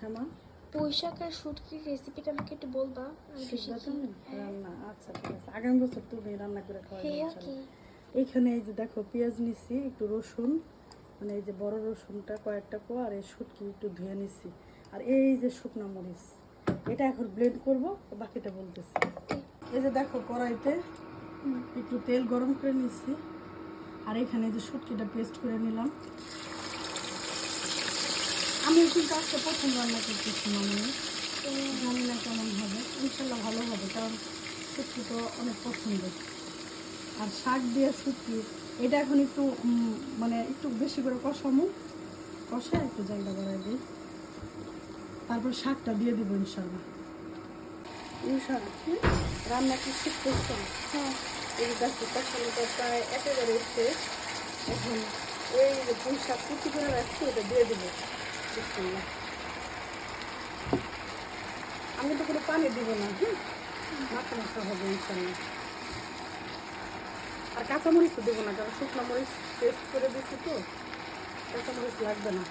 হ্যাঁ মা, পুঁই শাকের শুটকির রেসিপিটা আমাকে একটু বলবা? আমি একটু শিখবা শিখি। তুমি রান্না? আচ্ছা ঠিক আছে, আগামী বছর তুমি রান্না করে খাওয়াবে হ্যাঁ ইনশাল্লাহ। কি? এইখানে এই যে দেখো পেঁয়াজ নিছি, একটু রসুন, মানে এই যে বড় রসুনটা কয়েকটা কো, আর এই শুটকি একটু ধুয়ে নিছি, আর এই যে শুকনো মরিচ, এটা এখন ব্লেন্ড করব, বাকিটা বলতেছি। এই যে দেখো কড়াইতে একটু তেল গরম করে নিছি, আর এখানে যে শুটকিটা পেস্ট করে নিলাম। আমি কিন্তু আজকে প্রথম রান্না করতেছি মামনি, জানি না কেমন হবে, ইনশাল্লাহ ভালো হবে, কারণ শুটকি তো অনেক পছন্দ। আর শাক দিয়ে শুটকি, এটা এখন একটু মানে একটু বেশি করে কষামু, কষে একটু জায়গা বাড়াই দিই, তারপর শাকটা দিয়ে দেবো ইনশাল্লাহ। ইনশাল্লাহ রান্না কি শিখতেছো? হ্যাঁ। এই যে দেখো কষানোটা প্রায় একেবারে শেষ। এখন এই যে পুঁই শাক কুচি করে রাখছি, এটা দিয়ে দেবো বিসমিল্লাহ। আমি তো কোনো পানি দিব না, হ্যাঁ, মাথা মাথা হবে ইনশাল্লাহ। আর কাঁচামরিচ তো দেবো না, কারণ শুকনো মরিচ পেস্ট করে দিচ্ছি তো, কাঁচামরিচ লাগবে না।